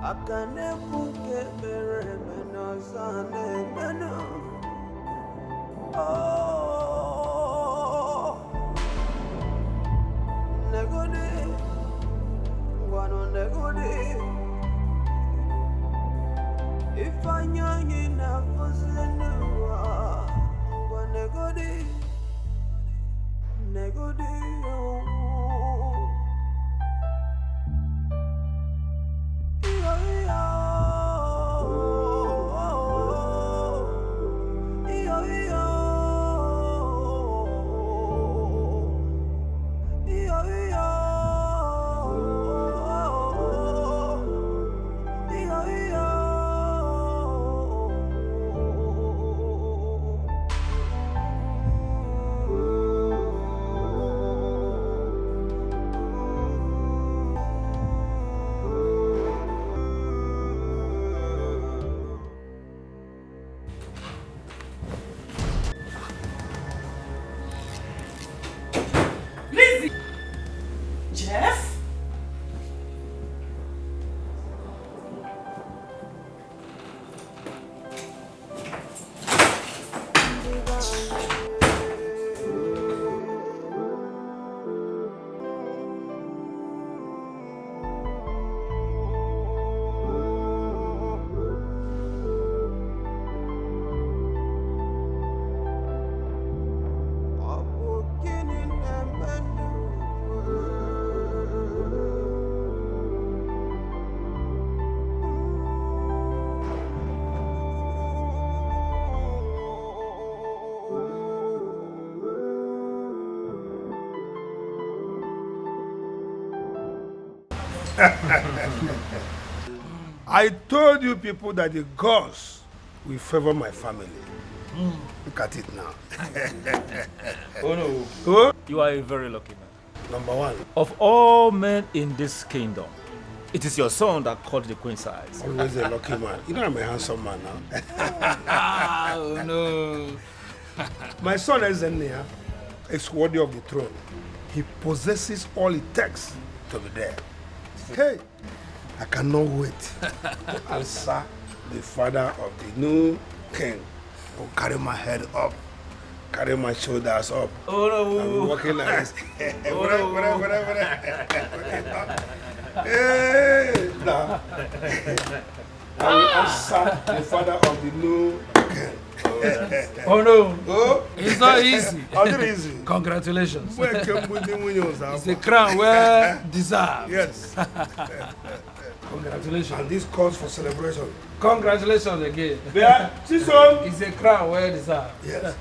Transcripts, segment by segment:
Akane kuke mere meno sane meno. Oh, negodi, wano negodi. Ifanya yina fusenua, wa negodi, negodi. I told you people that the gods will favor my family. Look at it now. Oh no. Oh? You are a very lucky man. Number one. Of all men in this kingdom, it is your son that caught the queen size. Always a lucky man. You know I'm a handsome man now. Oh no. My son Ezenia is worthy of the throne. He possesses all it takes to be there. Hey, I cannot wait to answer the father of the new king. I'll carry my head up, carry my shoulders up. Oh no. I'm walking like this. Oh no. Hey, nah. I will answer the father of the new king. Oh no. Oh, it's not easy. How is it easy? Congratulations. It's a crown well deserved. Yes. Congratulations. And this calls for celebration. Congratulations again. Yeah, Chisom. It's a crown well deserved. Yes.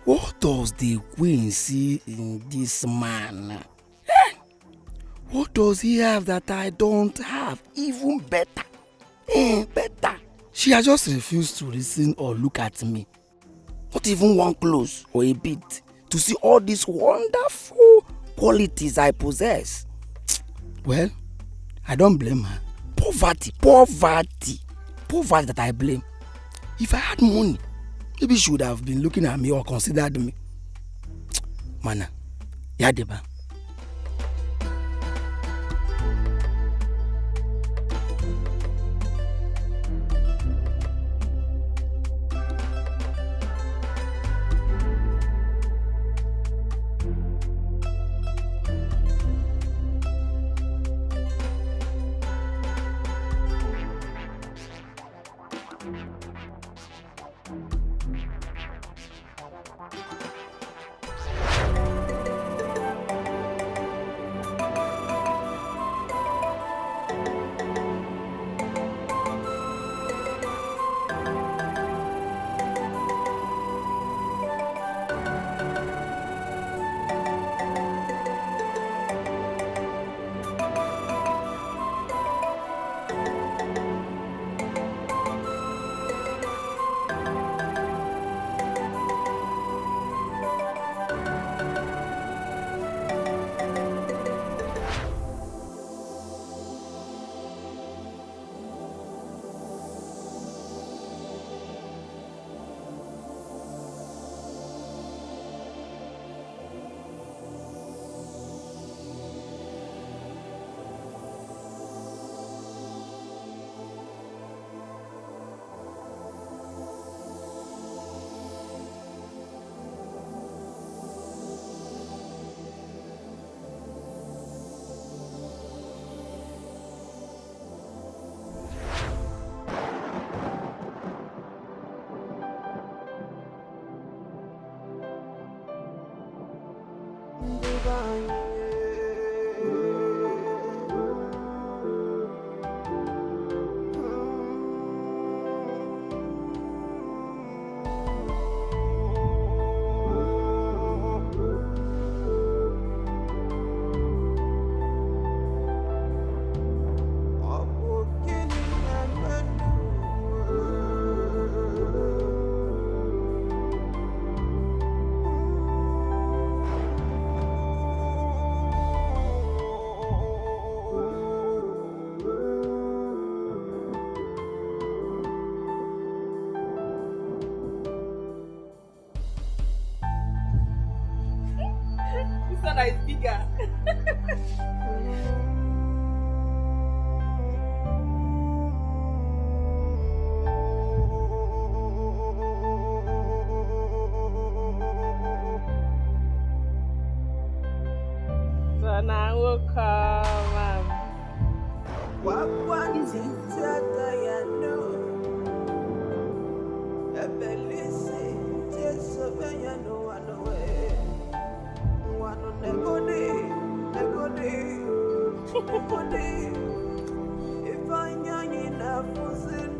What does the queen see in this man? What does he have that I don't have? Even better. Better. She has just refused to listen or look at me. Not even one close or a bit to see all these wonderful qualities I possess. Well, I don't blame her. Poverty that I blame. If I had money, maybe she would have been looking at me or considered me. Mana, yadeba. This one is bigger. So now we'll come. What is it that I know? A belisi, just a man, no one away. One on the good if I young enough for the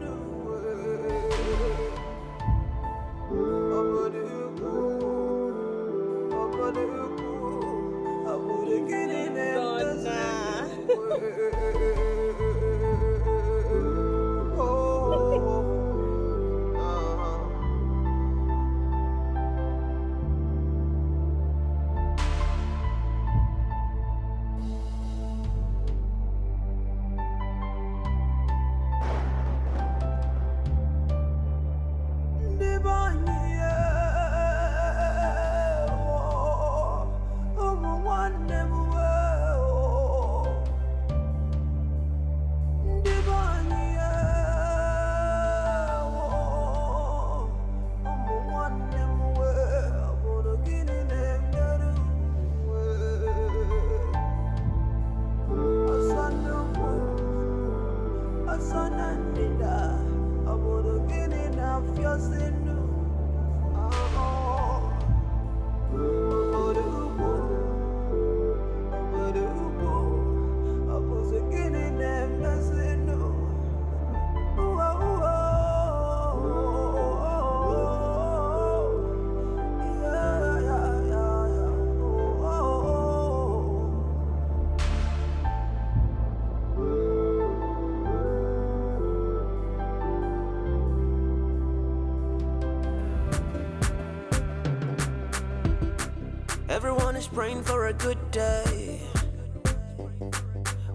Everyone is praying for a good day.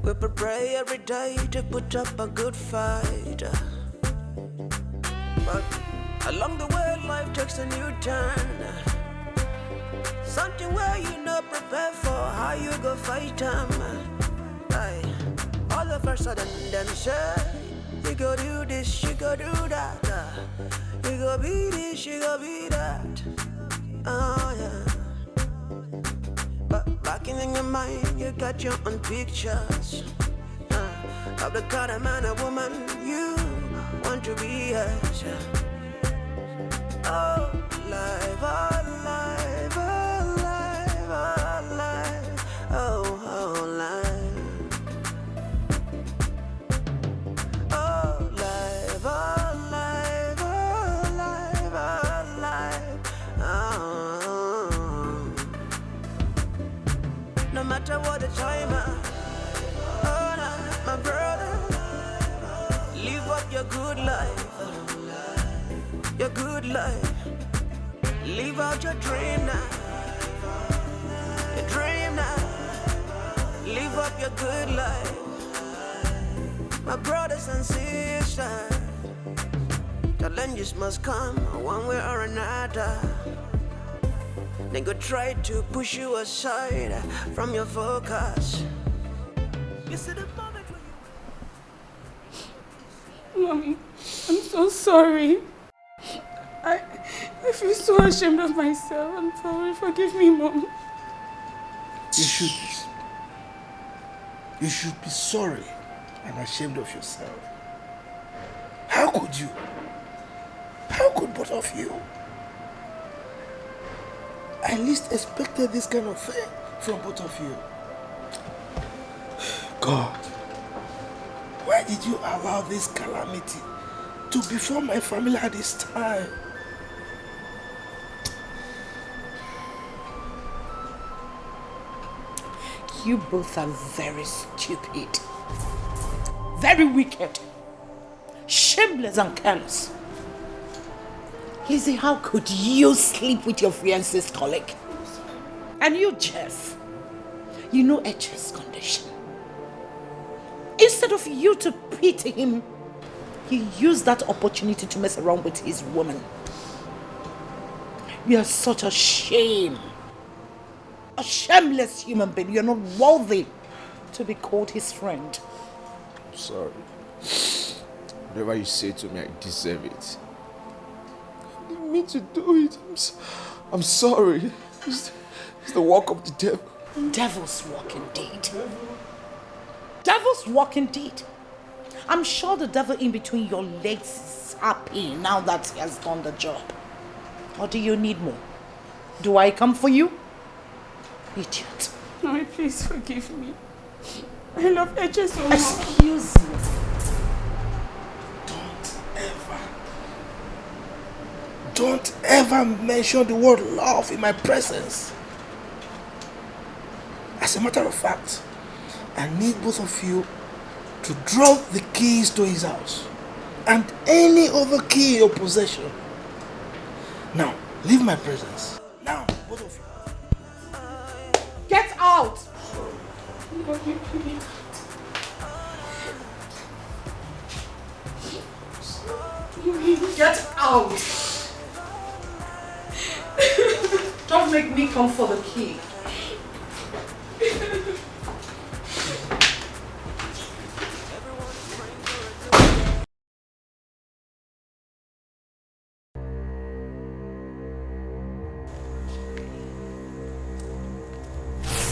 We pray every day to put up a good fight. But along the way, life takes a new turn. Something where you not prepare for how you go fight them. All of a sudden, them say, you go do this, you go do that. You go be this, you go be that. Oh yeah. But back in your mind, you got your own pictures of the kind of man or woman you want to be as. Oh, life, oh, life, oh, life, oh, life, oh, oh, life. Oh, life, oh, life, oh, life, oh, life, oh. No matter what the time, oh, no, my brother, live up your good life. Your good life. Live out your dream now. Your dream now. Live up your good life. My brothers and sisters, challenges must come one way or another. They go try to push you aside from your focus. You see the moment when Mommy, I'm so sorry. I feel so ashamed of myself. I'm sorry. Forgive me, Mom. You should be sorry and ashamed of yourself. How could you? How could both of you? I least expected this kind of thing from both of you. God, why did you allow this calamity to befall my family at this time? You both are very stupid, very wicked, shameless and careless. Lizzie, how could you sleep with your fiancé's colleague? And you, Jeff, you know Etche's condition. Instead of you to pity him, you used that opportunity to mess around with his woman. You are such a shame. A shameless human being. You're not worthy to be called his friend. I'm sorry. Whatever you say to me, I deserve it. I didn't mean to do it. I'm sorry. It's the work of the devil. Devil's work indeed. Devil's work indeed. I'm sure the devil in between your legs is happy now that he has done the job. Or do you need more? Do I come for you? Idiot. No, please forgive me. I love Eche so much. Excuse me. Don't ever mention the word love in my presence. As a matter of fact, I need both of you to drop the keys to his house and any other key in your possession. Now, leave my presence. Now, both of you. Get out! Get out! Don't make me come for the key.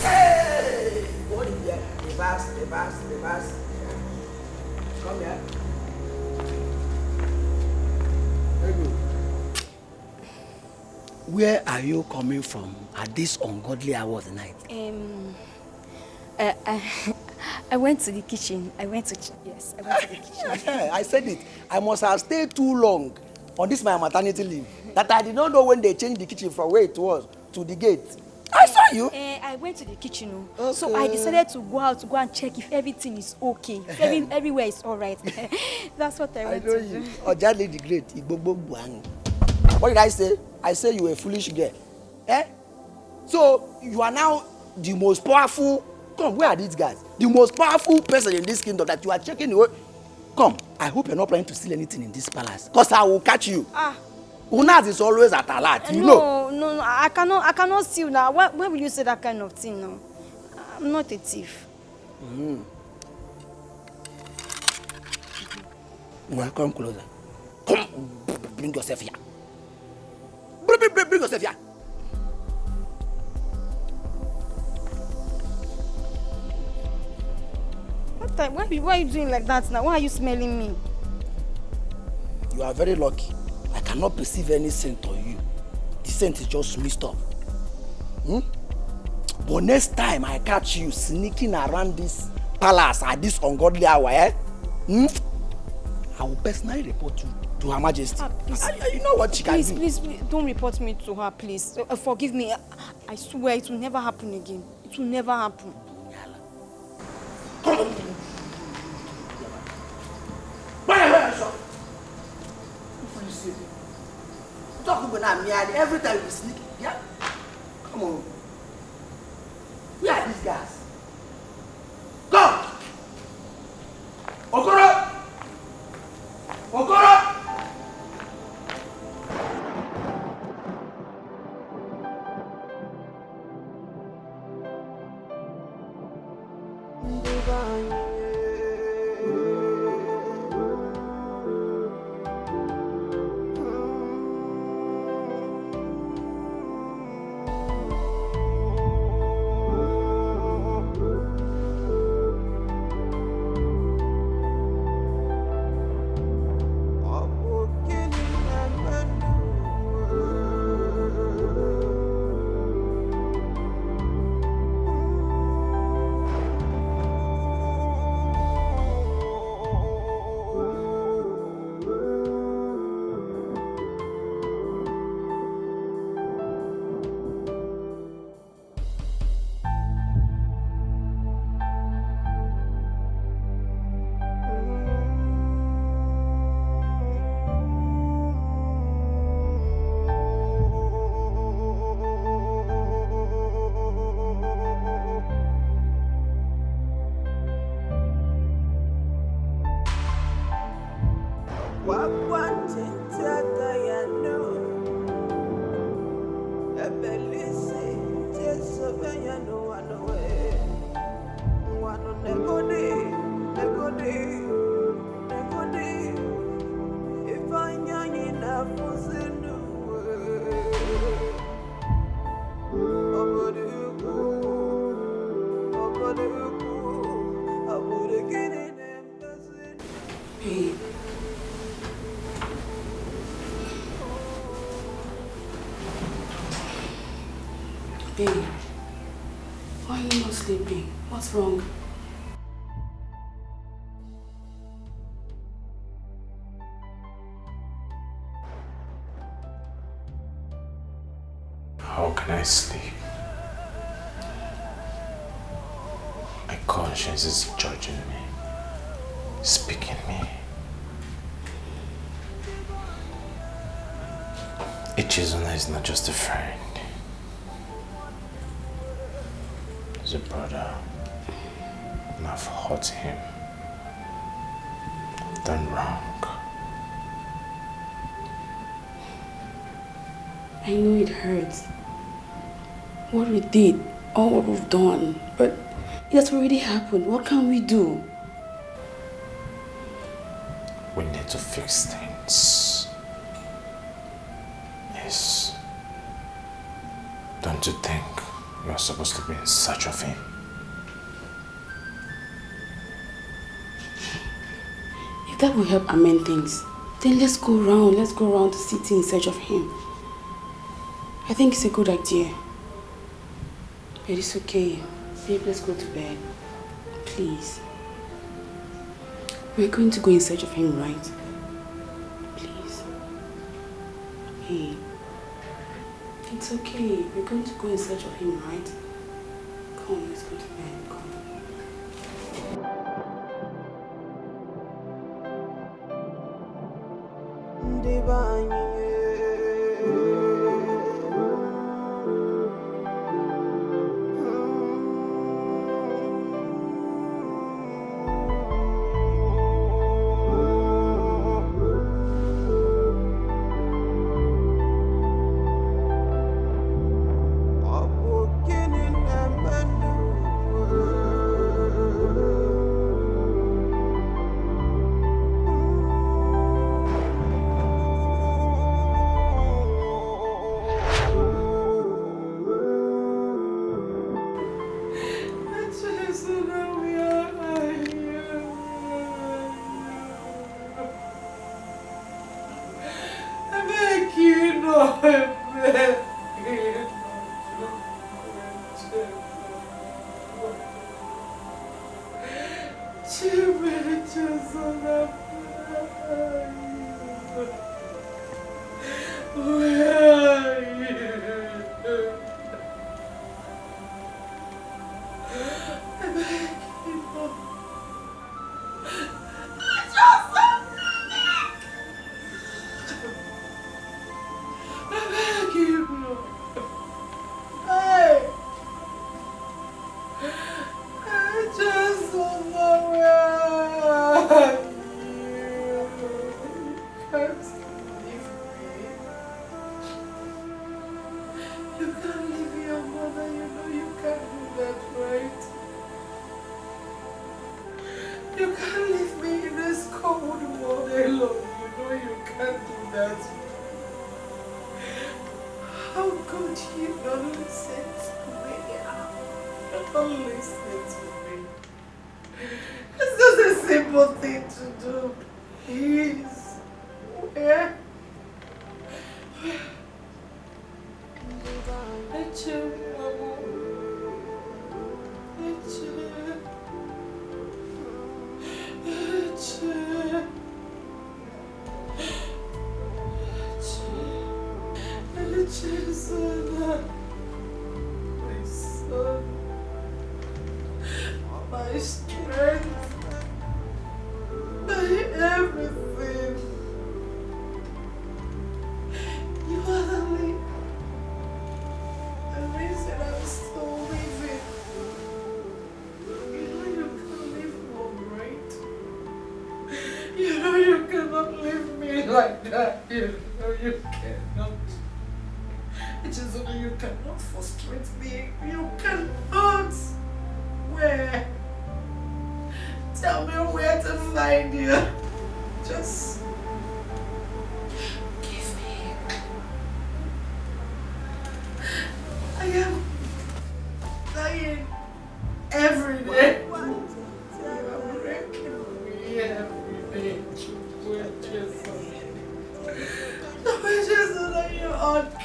Hey! What is that? The bus. Come here. Very good. Where are you coming from at this ungodly hour of the night? I went to the kitchen. I went to the kitchen. I said it. I must have stayed too long on this my maternity leave that I did not know when they changed the kitchen from where it was to the gate. I saw you. I went to the kitchen, okay. So I decided to go out to go and check if everything is okay, if everywhere is all right. That's what I went to do. Oja Lady Great, Igbogbo Buang. What did I say? I say you were a foolish girl. Eh? So you are now the most powerful. Come, where are these guys? The most powerful person in this kingdom that you are checking away. Come, I hope you're not planning to steal anything in this palace, because I will catch you. Unaz is always at alert, you know. No, I cannot steal now. Why will you say that kind of thing now? I'm not a thief. Well, come closer. Come, bring yourself here. Bring yourself here. Why are you doing like that now? Why are you smelling me? You are very lucky. I cannot perceive any scent on you. The scent is just mixed up. But next time I catch you sneaking around this palace at this ungodly hour, I will personally report you to Her Majesty. You know what she can do. Please, don't report me to her, please. Forgive me. I swear it will never happen again. It will never happen. Come on. Talk about me every time you sneak. Yeah? Come on. Where are these guys? Go! Okoro! Hey, why are you not sleeping? What's wrong? How can I sleep? My conscience is judging me, speaking me. Ichizuna is not just a friend. He's a brother. And I've hurt him. I've done wrong. I know it hurts. What we did, all what we've done, but it has already happened. What can we do? We need to fix things. Yes. Don't you think you're supposed to be in search of him? If that will help amend things, then let's go around the city in search of him. I think it's a good idea. But it's okay. Babe, let's go to bed. Please. We're going to go in search of him, right? Please. Hey. It's okay. We're going to go in search of him, right? Come, let's go to bed. Come.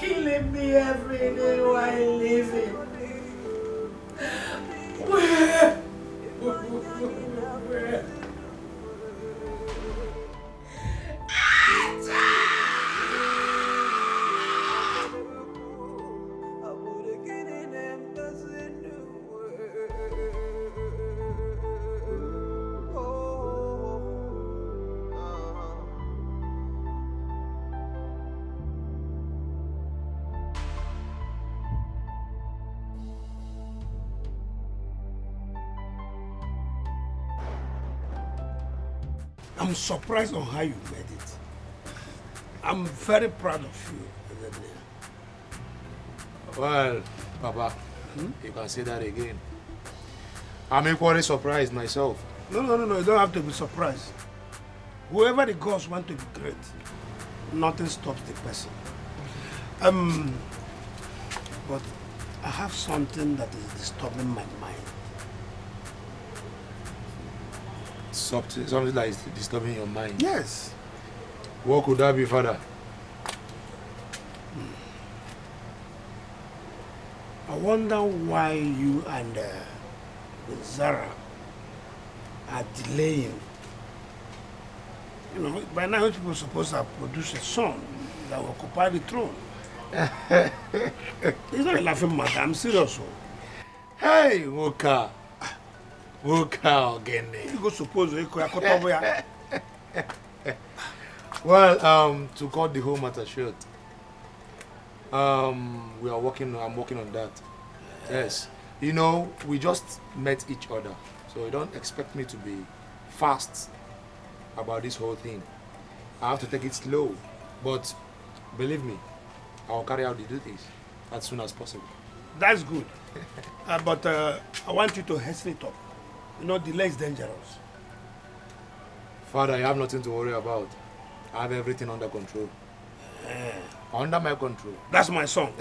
Killing me every day while living. I'm surprised on how you made it. I'm very proud of you. Well, Papa, you can say that again. I'm equally surprised myself. No, you don't have to be surprised. Whoever the gods want to be great, nothing stops the person. But I have something that is disturbing my mind. Something that is disturbing your mind? Yes. What could that be, Father? I wonder why you and Zara are delaying. You know, by now people are supposed to have produced a son that will occupy the throne. It's not a laughing matter, I'm serious. Hey, Woka. Woka again. You go suppose you could have over here. Well, to cut the whole matter short, I'm working on that. Yes. You know, we just met each other, so you don't expect me to be fast about this whole thing. I have to take it slow, but believe me, I'll carry out the duties as soon as possible. That's good. But I want you to hasten it up. You know, delay is dangerous. Father, you have nothing to worry about. I have everything under control. Under my control. That's my song.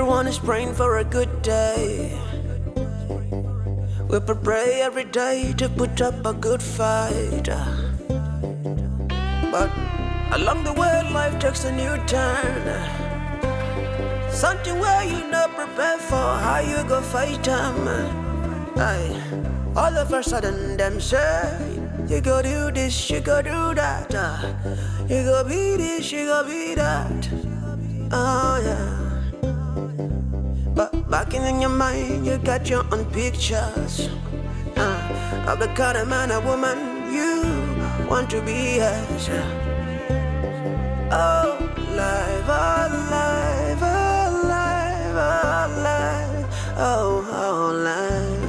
Everyone is praying for a good day. We pray every day to put up a good fight. But along the way, life takes a new turn. Something where you not prepared for, how you go fight them. Aye. All of a sudden, them say, you go do this, you go do that. You go be this, you go be that. Oh yeah. But back in your mind, you got your own pictures of the kind of man or woman you want to be as. Oh, life, oh, life, oh, life, oh, life, oh, oh, life.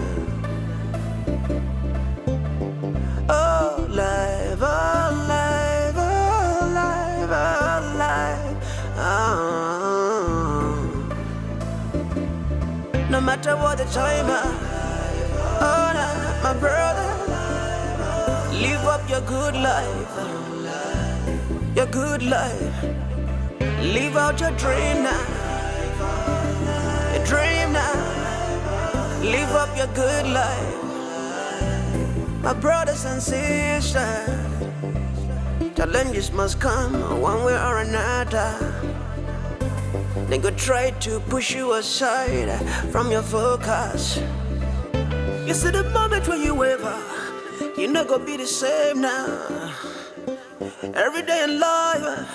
Oh, life, oh, life, oh, life, oh, life, oh. No matter what the time, oh, nah, my brother, live up your good life, your good life. Live out your dream now, your dream now. Live up your good life, my brothers and sisters. Challenges must come one way or another. They could try to push you aside from your focus. You see the moment when you waver, you're not gonna be the same now. Every day in life,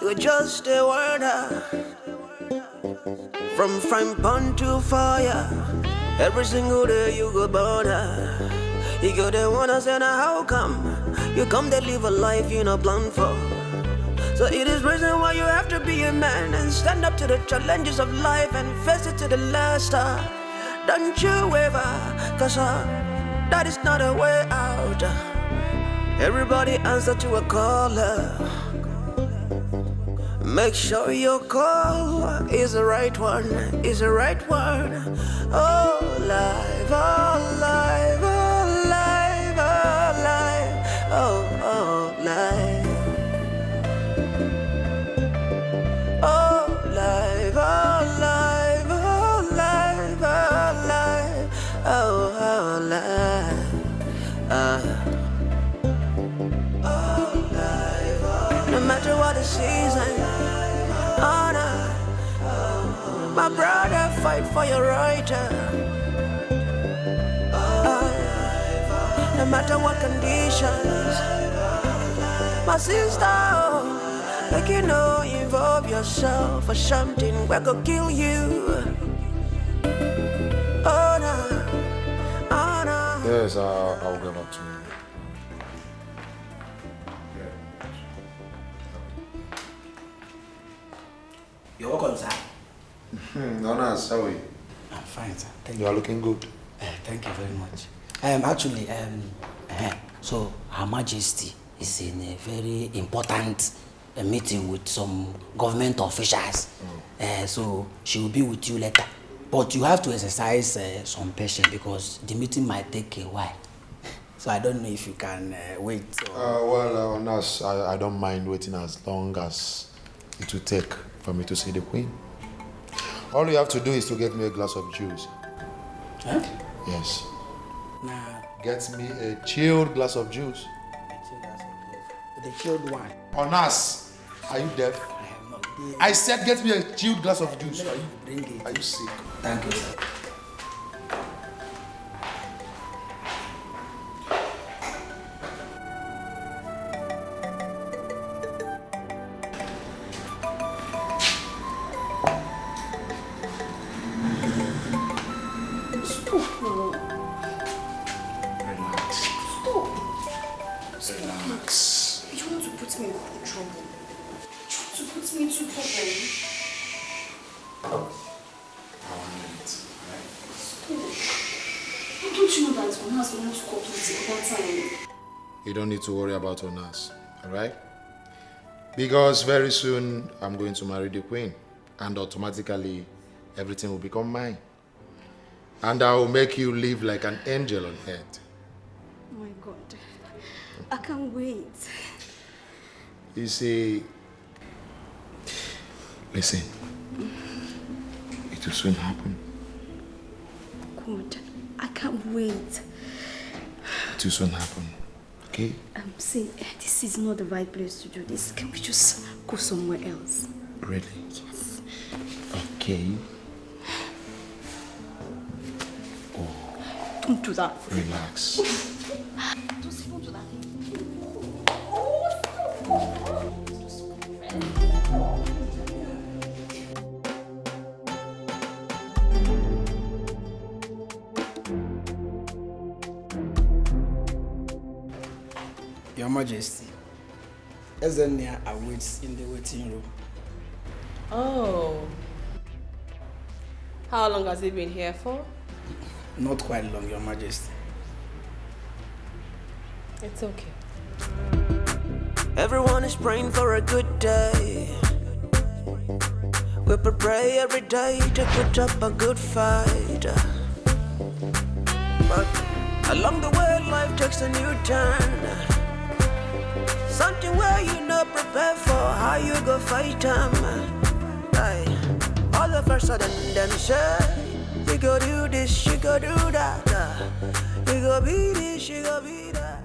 you just a warder. From frying pan to fire, every single day you go border. You go there wanna say now how come you come to live a life you not planned for. So it is reason why you have to be a man and stand up to the challenges of life and face it to the last. Don't you waver, cause that is not a way out. Everybody answer to a caller. Make sure your call is the right one, is the right one. Oh, life, oh, life, oh, life, oh, life, oh, oh, life. Oh, life, oh, life, oh, life, oh, life, oh, oh, life. No matter what the season, oh no, my brother fight for your right. No matter what conditions, my sister, like you know, involve yourself for something that could kill you. Oh no, oh no. Yes, I'll get back to you. You're welcome, sir. Jonas, how are you? I'm fine, sir. Thank You are looking good. Thank you very much. Actually, so Her Majesty is in a very important meeting with some government officials. So she will be with you later. But you have to exercise some patience because the meeting might take a while. So I don't know if you can wait. Well, Jonas, I don't mind waiting as long as it will take for me to see the Queen. All you have to do is to get me a glass of juice. Huh? Yes. Nah. Get me a chilled glass of juice. The chilled one. Jonas, are you deaf? I am not. I said get me a chilled glass of juice. Bring it. Are you sick? Thank you, sir. You don't need to worry about Jonas, alright? Because very soon I'm going to marry the Queen and automatically everything will become mine. And I will make you live like an angel on earth. Oh my God. I can't wait. You see, listen, will soon happen. Good. I can't wait. It will soon happen. Okay? See, this is not the right place to do this. Can we just go somewhere else? Really? Yes. Okay. Don't do that. Relax. Don't do that. Your Majesty, Ezenia awaits in the waiting room. Oh. How long has he been here for? Not quite long, Your Majesty. It's okay. Everyone is praying for a good day. We pray every day to put up a good fight. But along the way, life takes a new turn. Something where you not prepared for, how you go fight them. All of a sudden, them say, you go do this, you go do that. You go be this, you go be that.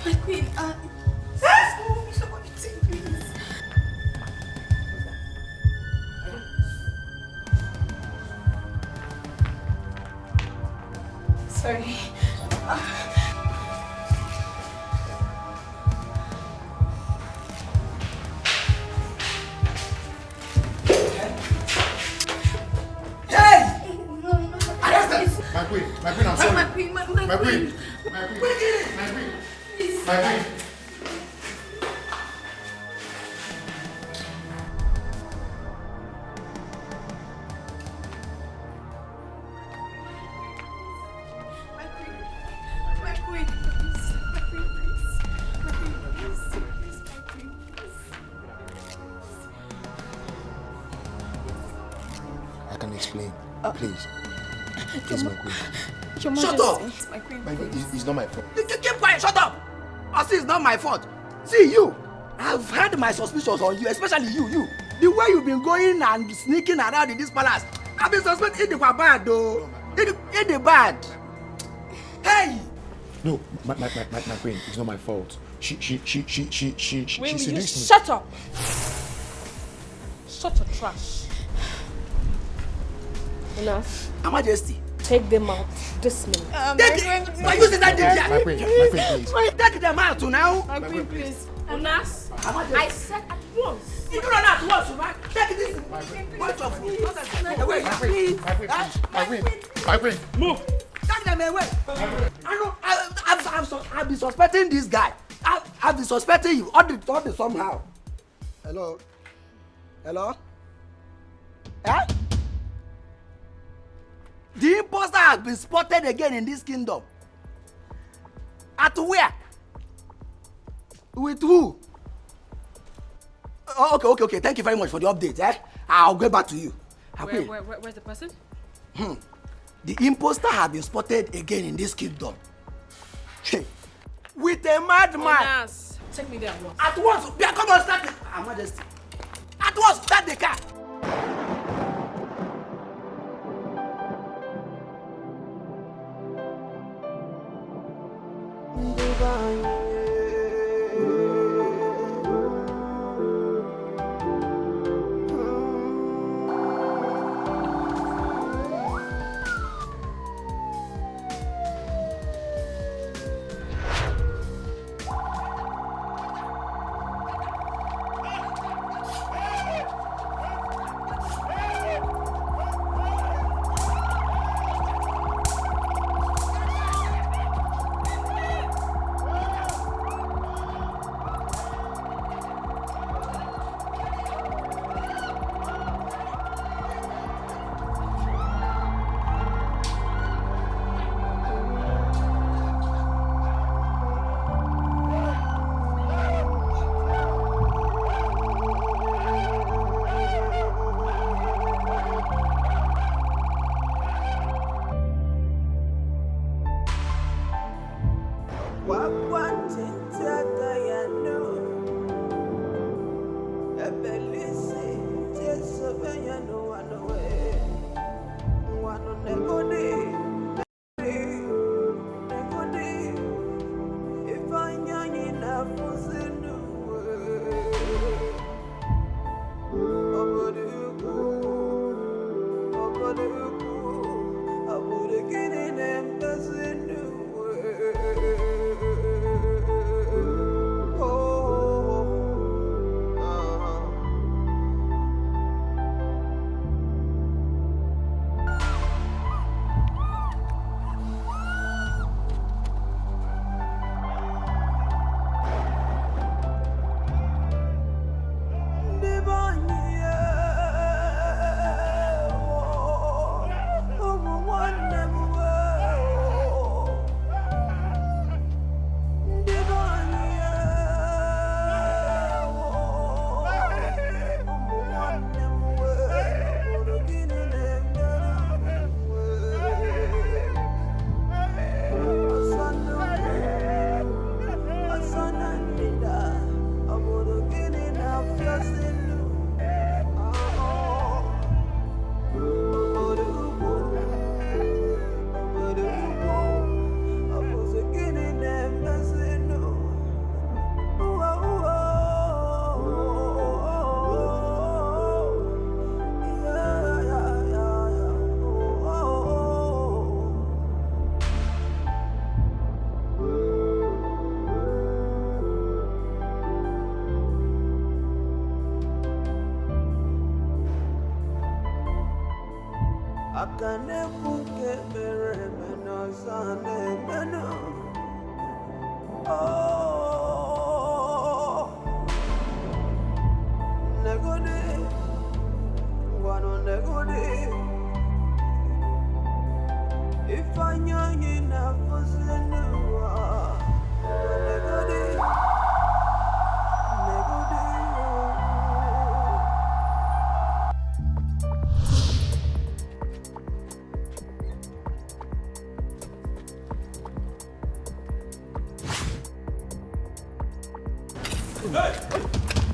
My queen, please. Sorry. My queen, I'm sorry. My queen. My queen. My queen. I can explain. Please. Please, my queen. Shut up! My queen. My queen, it's not my fault. Keep quiet, shut up! I see, it's not my fault. See, you, I've had my suspicions on you, especially you. The way you've been going and sneaking around in this palace, I've been suspecting it was bad, though. It's bad. Hey! No, my queen, it's not my fault. She seduced me. Shut up! Shut your trash. Enough. Her Majesty. Take them out this minute. Why you say that? My queen, please. Take them out now. My queen, please. Unas, I said at once. You don't know at once, man. Take this. Bunch of My queen. Move. Take them away. I've been suspecting this guy. I've been suspecting you. All the somehow. Hello. Eh? The imposter has been spotted again in this kingdom. At where? With who? Oh, okay. Thank you very much for the update. I'll get back to you. Where's the person? The imposter has been spotted again in this kingdom. With a madman. Take me there at once. At once. Come on, start it. Her Majesty. at once, start the car.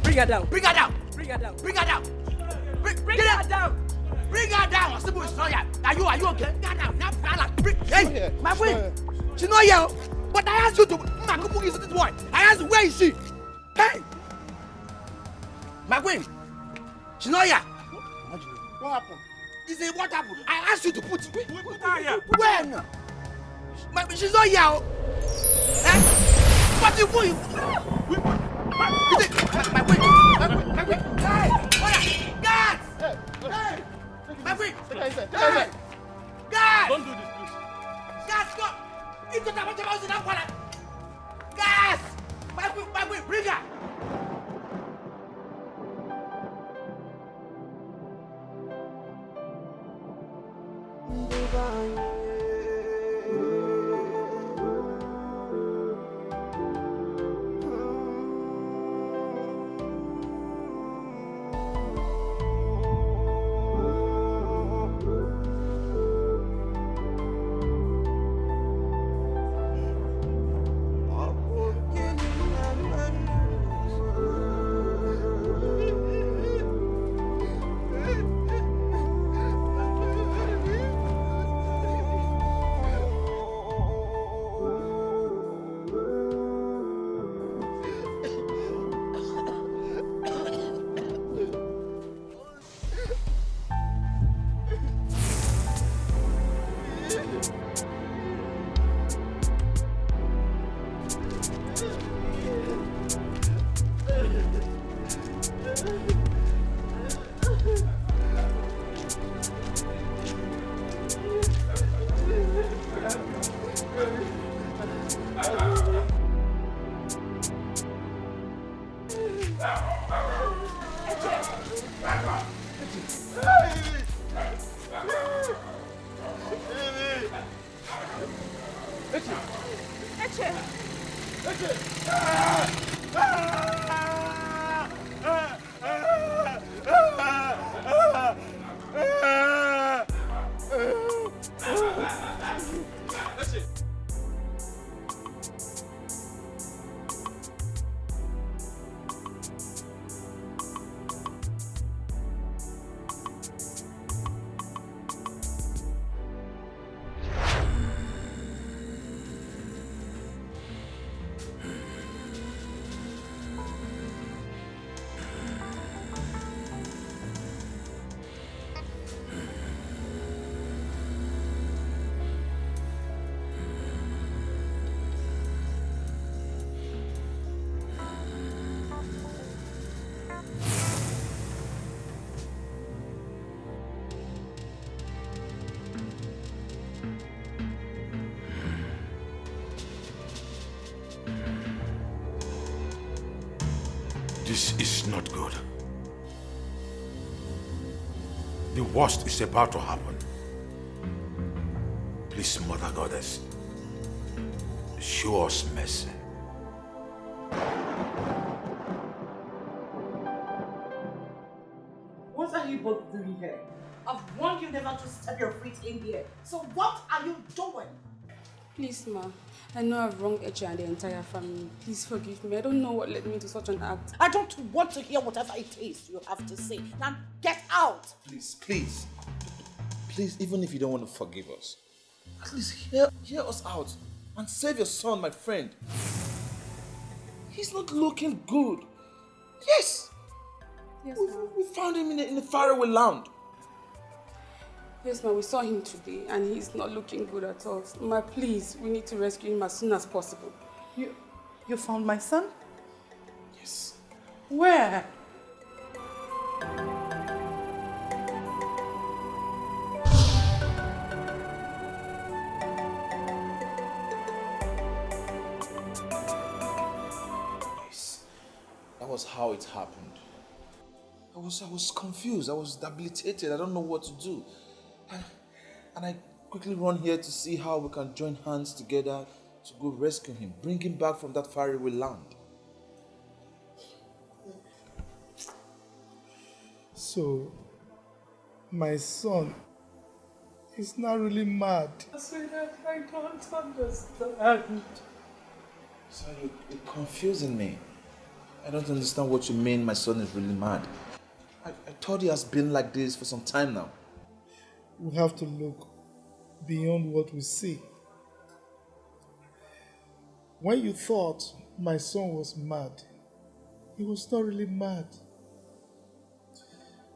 Bring her down. Bring her down. Bring her down. Bring her down. Bring her down. Bring her down. Are you okay? Bring her down. Hey, my friend. She's not here. But I asked you to. Is this boy? I asked where is she? Hey, my queen. She's not here. What happened? He said, what happened? I asked you to put her here. When? She's not here. Eh? What do you want? My queen. Hey, guards! Hey, my queen. Guards! Don't do this, please. Guards, come! You don't have to house in that corner. Guards! My queen, bring her. This is not good. The worst is about to happen. Please, Mother Goddess, show us mercy. What are you both doing here? I've warned you never to step your feet in here. So what are you doing? Please, Ma. I know I've wronged Eche and the entire family. Please forgive me. I don't know what led me to such an act. I don't want to hear whatever it is you have to say. Now get out! Please, please. Please, even if you don't want to forgive us, at least hear us out and save your son, my friend. He's not looking good. Yes! Yes, we found him in a faraway land. Yes, Ma, we saw him today and he's not looking good at all. Ma, please, we need to rescue him as soon as possible. You found my son? Yes. Where? Yes. That was how it happened. I was confused. I was debilitated. I don't know what to do. And I quickly run here to see how we can join hands together to go rescue him, bring him back from that faraway land. So, my son is not really mad. Sweetheart, I don't understand. So you're confusing me. I don't understand what you mean my son is really mad. I thought he has been like this for some time now. We have to look beyond what we see. When you thought my son was mad, he was not really mad.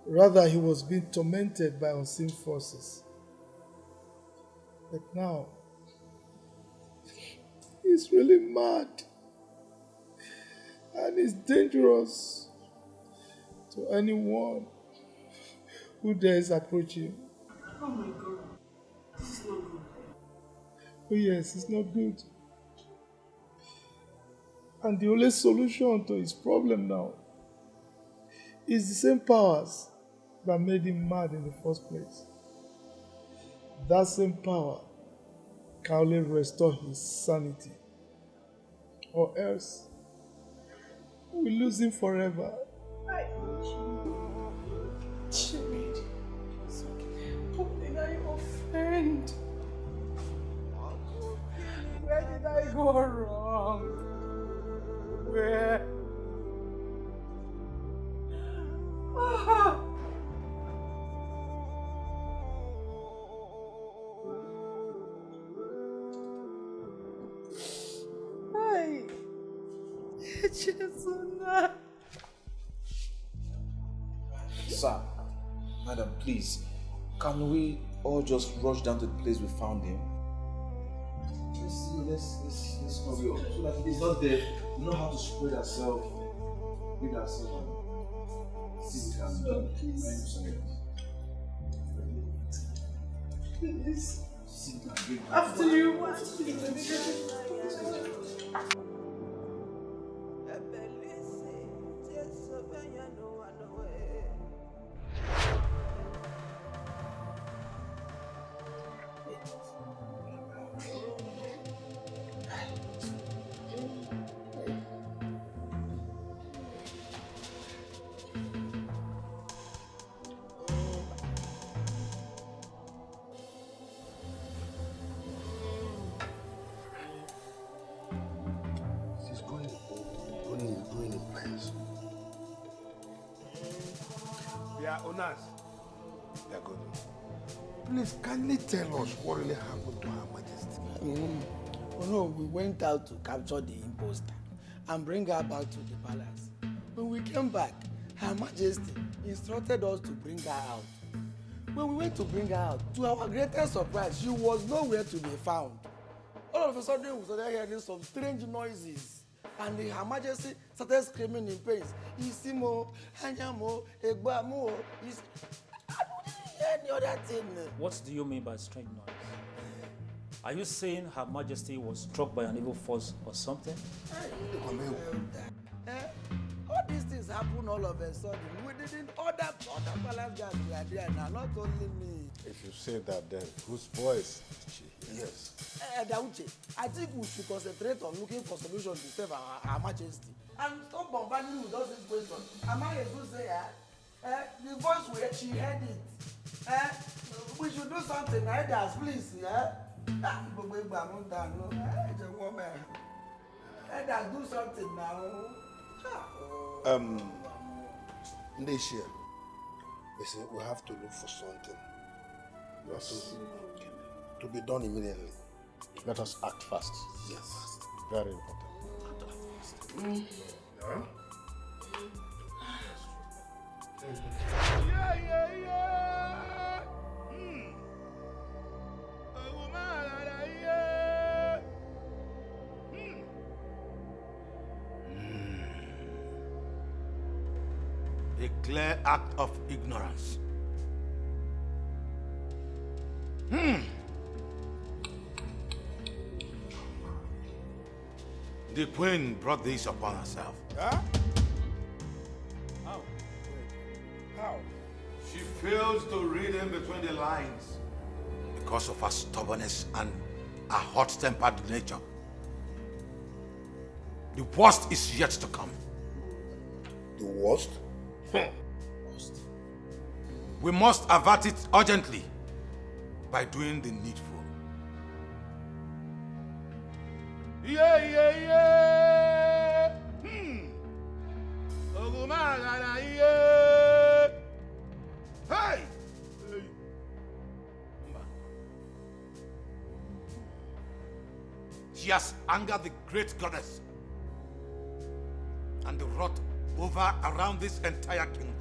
Rather, he was being tormented by unseen forces. But now, he's really mad. And it's dangerous to anyone who dares approach him. Oh my God, this is not good. Oh yes, it's not good. And the only solution to his problem now is the same powers that made him mad in the first place. That same power can only restore his sanity. Or else, we lose him forever. Jimmy, what did I offend? Where did I go wrong? Where? Ah. Hi. Chesuna. Sir, madam, please, can we all just rush down to the place we found him? Let's hurry up. So that if he's not there, we know how to spread ourselves, rid ourselves, and see if we can find something Please. See if we can bring him. After you. Yeah, Onas. Yeah, good. Please, kindly tell us what really happened to Her Majesty. Oh no, we went out to capture the imposter and bring her back to the palace. When we came back, Her Majesty instructed us to bring her out. When we went to bring her out, to our greatest surprise, she was nowhere to be found. All of a sudden, we started hearing some strange noises. And Her Majesty started screaming in pain. Isimo, Hanyamo, Egbamo. I don't hear any other thing. What do you mean by strange noise? Are you saying Her Majesty was struck by an evil force or something? All these things happen all of a sudden. We didn't order palace guards were there now, not only me. If you say that, then whose voice is she? Yes. Dauche, I think we should concentrate on looking for solutions to save Her Majesty. And stop bombarding with all these questions. Am I able to say, the voice, she heard it. We should do something, elders, please. Elders, do something now. Nation. Listen, we have to look for something. Yes. To be done immediately. Let us act fast. Yes. Very important. Yeah? A clear act of ignorance. The queen brought this upon herself. Huh? How? She fails to read in between the lines because of her stubbornness and her hot-tempered nature. The worst is yet to come. The worst? We must avert it urgently by doing the needful. Hey! She has angered the great goddess and wrought over around this entire kingdom.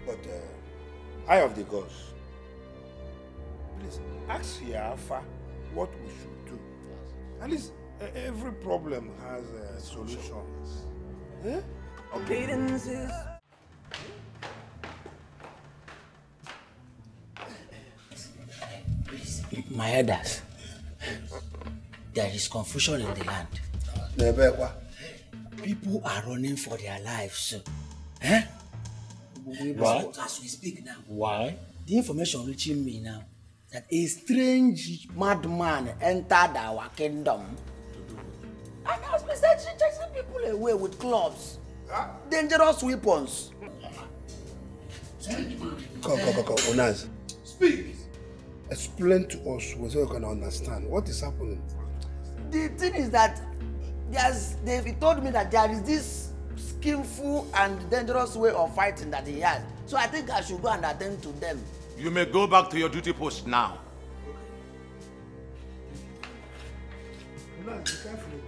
But Eye of the Gods, please ask Yafa what we should do. At least every problem has a solution. Eh? Okay, then sis. My elders, there is confusion in the land. People are running for their lives. Why? As we speak now. Why? The information reaching me now that a strange madman entered our kingdom. And has been chasing people away with clubs, dangerous weapons. Come, Onaz. Speak. Explain to us so we can understand what is happening. The thing is that they told me that there is this skillful and dangerous way of fighting that he has. So I think I should go and attend to them. You may go back to your duty post now. Onaz, be careful.